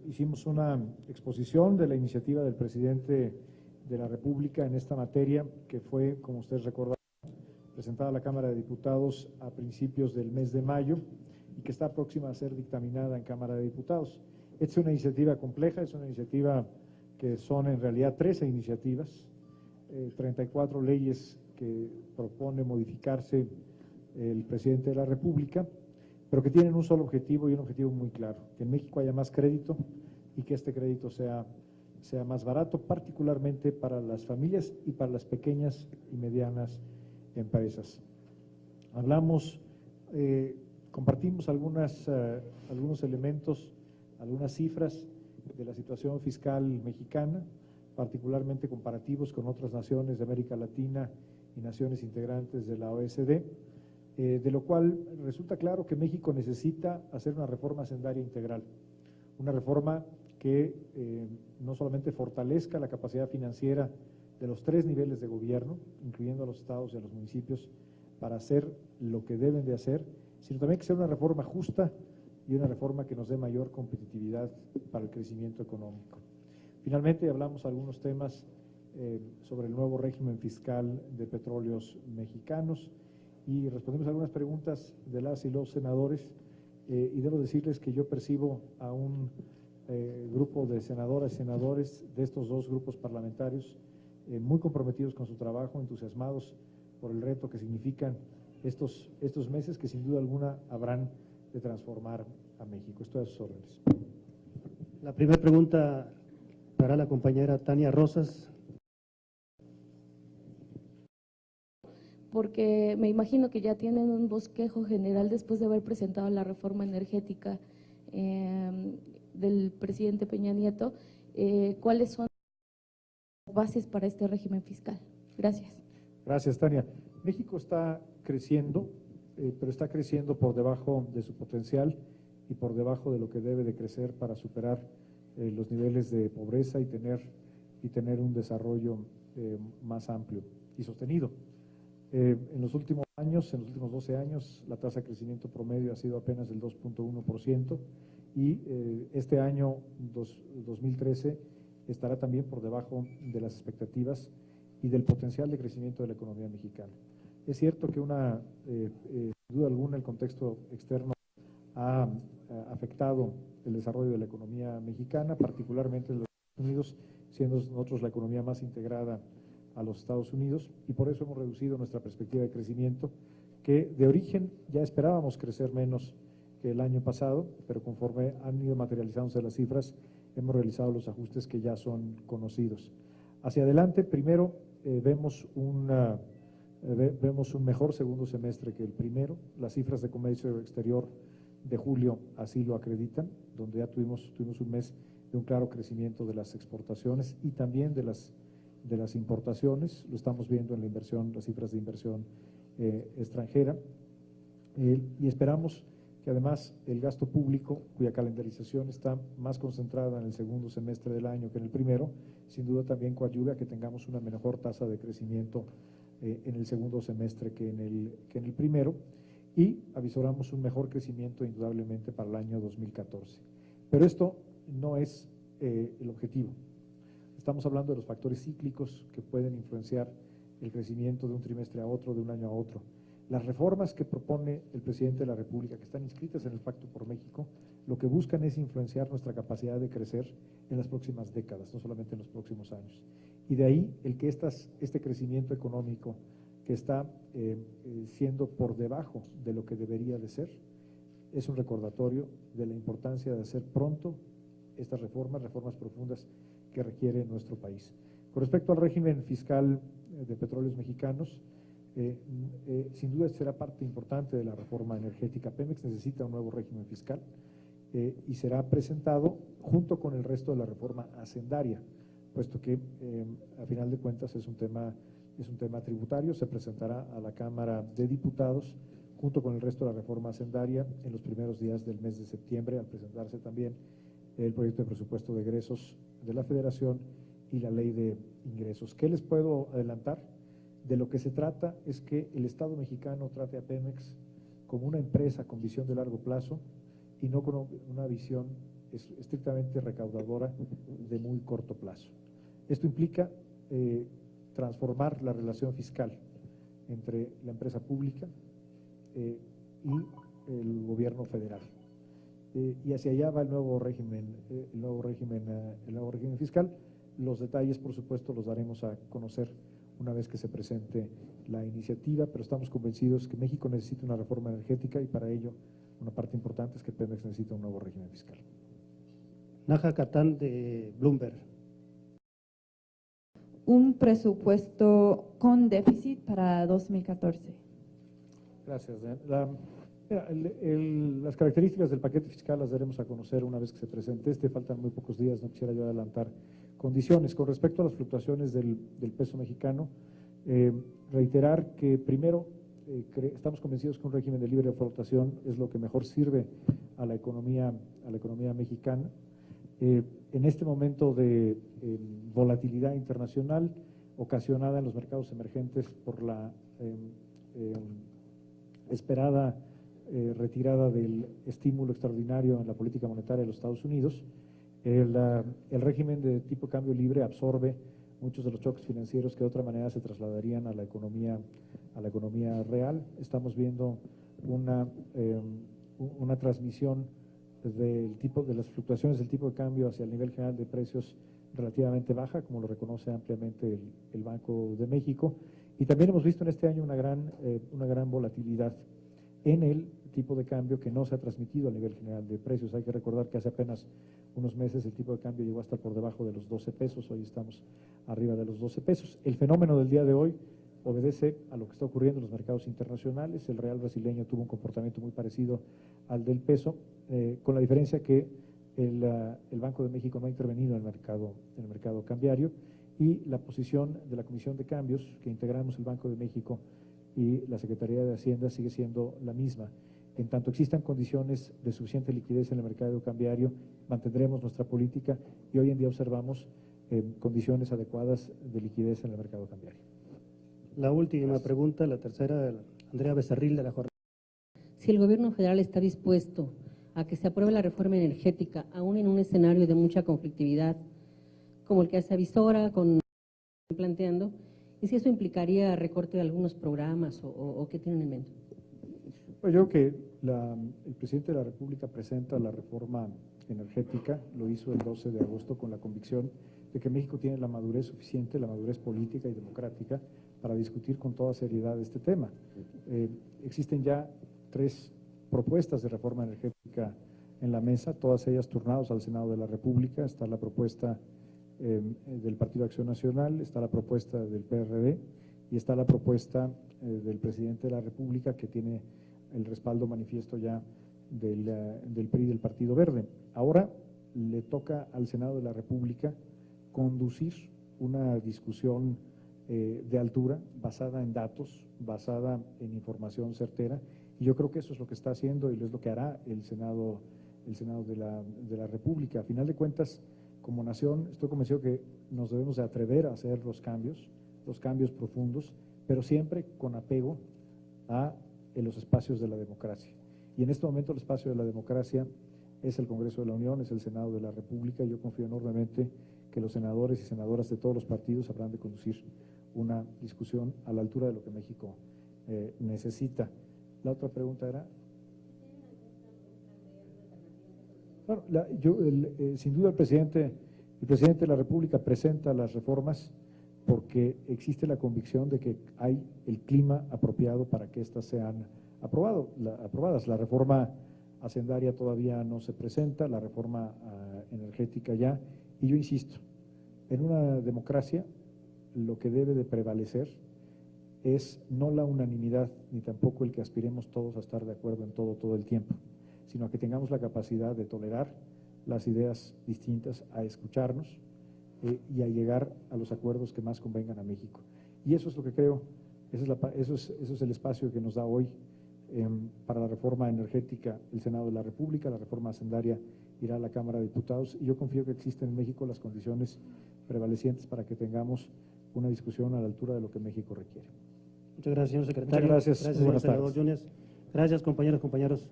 hicimos una exposición de la iniciativa del presidente de la República en esta materia, que fue, como ustedes recordarán, presentada a la Cámara de Diputados a principios del mes de mayo y que está próxima a ser dictaminada en Cámara de Diputados. Esta es una iniciativa compleja, es una iniciativa que son en realidad 13 iniciativas, 34 leyes que propone modificarse el presidente de la República, pero que tienen un solo objetivo y un objetivo muy claro: que en México haya más crédito y que este crédito sea más barato, particularmente para las familias y para las pequeñas y medianas empresas. Hablamos, compartimos algunos elementos, algunas cifras de la situación fiscal mexicana, particularmente comparativos con otras naciones de América Latina y naciones integrantes de la OECD, de lo cual resulta claro que México necesita hacer una reforma hacendaria integral, una reforma que no solamente fortalezca la capacidad financiera de los 3 niveles de gobierno, incluyendo a los estados y a los municipios, para hacer lo que deben de hacer, sino también que sea una reforma justa y una reforma que nos dé mayor competitividad para el crecimiento económico. Finalmente, hablamos algunos temas sobre el nuevo régimen fiscal de petróleos mexicanos y respondimos algunas preguntas de las y los senadores, y debo decirles que yo percibo a un grupo de senadoras y senadores de estos 2 grupos parlamentarios muy comprometidos con su trabajo, entusiasmados por el reto que significan estos meses que sin duda alguna habrán de transformar a México. Estoy a sus órdenes. La primera pregunta para la compañera Tania Rosas. Porque me imagino que ya tienen un bosquejo general después de haber presentado la reforma energética del presidente Peña Nieto. ¿Cuáles son las bases para este régimen fiscal? Gracias. Gracias, Tania. México está creciendo, pero está creciendo por debajo de su potencial y por debajo de lo que debe de crecer para superar los niveles de pobreza y tener un desarrollo más amplio y sostenido. En los últimos años, en los últimos 12 años, la tasa de crecimiento promedio ha sido apenas del 2.1% y este año 2013 estará también por debajo de las expectativas y del potencial de crecimiento de la economía mexicana. Es cierto que sin duda alguna el contexto externo ha afectado el desarrollo de la economía mexicana, particularmente de los Estados Unidos, siendo nosotros la economía más integrada a los Estados Unidos, y por eso hemos reducido nuestra perspectiva de crecimiento, que de origen ya esperábamos crecer menos que el año pasado, pero conforme han ido materializándose las cifras, hemos realizado los ajustes que ya son conocidos. Hacia adelante, primero, vemos un mejor segundo semestre que el primero. Las cifras de comercio exterior de julio así lo acreditan, donde ya tuvimos un mes de un claro crecimiento de las exportaciones y también de las importaciones. Lo estamos viendo en la inversión, las cifras de inversión extranjera, y esperamos que además el gasto público, cuya calendarización está más concentrada en el segundo semestre del año que en el primero, sin duda también coadyuve a que tengamos una mejor tasa de crecimiento en el segundo semestre que en el primero, y avisoramos un mejor crecimiento indudablemente para el año 2014. Pero esto no es el objetivo. Estamos hablando de los factores cíclicos que pueden influenciar el crecimiento de un trimestre a otro, de un año a otro. Las reformas que propone el presidente de la República, que están inscritas en el Pacto por México, lo que buscan es influenciar nuestra capacidad de crecer en las próximas décadas, no solamente en los próximos años. Y de ahí el que este crecimiento económico que está siendo por debajo de lo que debería de ser, es un recordatorio de la importancia de hacer pronto estas reformas profundas que requiere nuestro país. Con respecto al régimen fiscal de petróleos mexicanos, sin duda será parte importante de la reforma energética. Pemex necesita un nuevo régimen fiscal y será presentado junto con el resto de la reforma hacendaria, puesto que a final de cuentas es un tema tributario. Se presentará a la Cámara de Diputados junto con el resto de la reforma hacendaria en los primeros días del mes de septiembre, al presentarse también el proyecto de presupuesto de egresos de la Federación y la ley de ingresos. ¿Qué les puedo adelantar? De lo que se trata es que el Estado mexicano trate a Pemex como una empresa con visión de largo plazo y no con una visión es estrictamente recaudadora de muy corto plazo. Esto implica transformar la relación fiscal entre la empresa pública y el gobierno federal. Y hacia allá va el nuevo régimen fiscal. Los detalles, por supuesto, los daremos a conocer una vez que se presente la iniciativa, pero estamos convencidos que México necesita una reforma energética y para ello una parte importante es que Pemex necesita un nuevo régimen fiscal. Naja Catán, de Bloomberg. Un presupuesto con déficit para 2014. Gracias, Dan. Las características del paquete fiscal las daremos a conocer una vez que se presente faltan muy pocos días, no quisiera yo adelantar condiciones. Con respecto a las fluctuaciones del peso mexicano, reiterar que primero estamos convencidos que un régimen de libre flotación es lo que mejor sirve a la economía mexicana. En este momento de volatilidad internacional ocasionada en los mercados emergentes por la esperada retirada del estímulo extraordinario en la política monetaria de los Estados Unidos, el régimen de tipo de cambio libre absorbe muchos de los choques financieros que de otra manera se trasladarían a la economía real. Estamos viendo una transmisión de las fluctuaciones del tipo de cambio hacia el nivel general de precios relativamente baja, como lo reconoce ampliamente el Banco de México. Y también hemos visto en este año una gran volatilidad en el tipo de cambio que no se ha transmitido a nivel general de precios. Hay que recordar que hace apenas unos meses el tipo de cambio llegó a estar por debajo de los 12 pesos, hoy estamos arriba de los 12 pesos. El fenómeno del día de hoy obedece a lo que está ocurriendo en los mercados internacionales. El real brasileño tuvo un comportamiento muy parecido al del peso, con la diferencia que el Banco de México no ha intervenido en el mercado cambiario y la posición de la Comisión de Cambios que integramos el Banco de México y la Secretaría de Hacienda sigue siendo la misma. En tanto existan condiciones de suficiente liquidez en el mercado cambiario, mantendremos nuestra política y hoy en día observamos condiciones adecuadas de liquidez en el mercado cambiario. La última pregunta, la tercera, Andrea Becerril, de La Jornada. Si el gobierno federal está dispuesto a que se apruebe la reforma energética, aún en un escenario de mucha conflictividad, como el que se ha visto ahora planteando, y si eso implicaría recorte de algunos programas o qué tienen en mente. Pues yo creo que el presidente de la República presenta la reforma energética, lo hizo el 12 de agosto con la convicción de que México tiene la madurez suficiente, la madurez política y democrática para discutir con toda seriedad este tema. Existen ya 3 propuestas de reforma energética en la mesa, todas ellas turnadas al Senado de la República. Está la propuesta del Partido Acción Nacional, está la propuesta del PRD y está la propuesta del presidente de la República, que tiene el respaldo manifiesto ya del PRI y del Partido Verde. Ahora le toca al Senado de la República conducir una discusión de altura, basada en datos, basada en información certera, y yo creo que eso es lo que está haciendo y es lo que hará el Senado de la República. A final de cuentas, como nación, estoy convencido que nos debemos de atrever a hacer los cambios profundos, pero siempre con apego a los espacios de la democracia. Y en este momento el espacio de la democracia es el Congreso de la Unión, es el Senado de la República, y yo confío enormemente que los senadores y senadoras de todos los partidos habrán de conducir una discusión a la altura de lo que México necesita. La otra pregunta era… Bueno, sin duda el presidente de la República presenta las reformas porque existe la convicción de que hay el clima apropiado para que éstas sean aprobadas. La reforma hacendaria todavía no se presenta, la reforma energética ya, y yo insisto, en una democracia lo que debe de prevalecer es no la unanimidad, ni tampoco el que aspiremos todos a estar de acuerdo en todo el tiempo, sino a que tengamos la capacidad de tolerar las ideas distintas, a escucharnos y a llegar a los acuerdos que más convengan a México. Y eso es lo que creo, eso es el espacio que nos da hoy para la reforma energética el Senado de la República. La reforma hacendaria irá a la Cámara de Diputados y yo confío que existen en México las condiciones prevalecientes para que tengamos una discusión a la altura de lo que México requiere. Muchas gracias, señor secretario. Muchas gracias. Gracias, Buenas senador tardes. Yunes. Gracias, compañeros.